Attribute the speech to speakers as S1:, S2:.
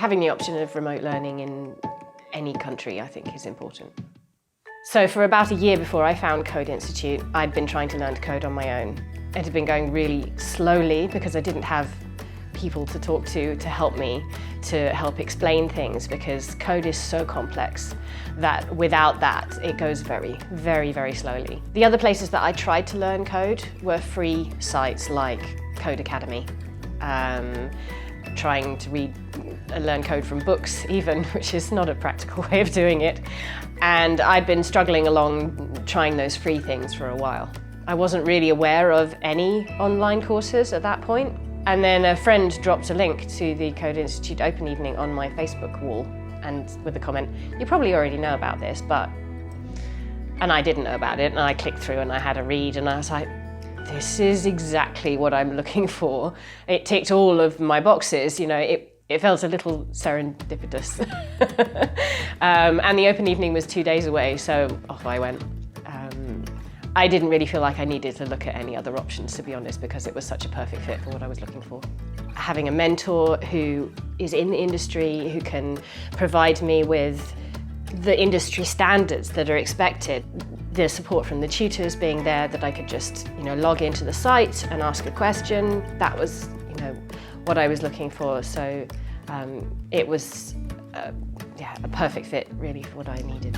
S1: Having the option of remote learning in any country, I think, is important. So for about a year before I found Code Institute, I'd been trying to learn to code on my own. It had been going really slowly because I didn't have people to talk to help me, to help explain things, because code is so complex that without that, it goes very, very, very slowly. The other places that I tried to learn code were free sites like Code Academy. Trying to learn code from books even, which is not a practical way of doing it. And I'd been struggling along trying those free things for a while. I wasn't really aware of any online courses at that point. And then a friend dropped a link to the Code Institute Open Evening on my Facebook wall, and with the comment, "You probably already know about this, but..." And I didn't know about it, and I clicked through and I had a read, and I was like, this is exactly what I'm looking for. It ticked all of my boxes, you know, it felt a little serendipitous. And the open evening was 2 days away, so off I went. I didn't really feel like I needed to look at any other options, to be honest, because it was such a perfect fit for what I was looking for. Having a mentor who is in the industry, who can provide me with the industry standards that are expected, the support from the tutors being there, that I could just, you know, log into the site and ask a question. That was, you know, what I was looking for. So it was, a perfect fit, really, for what I needed.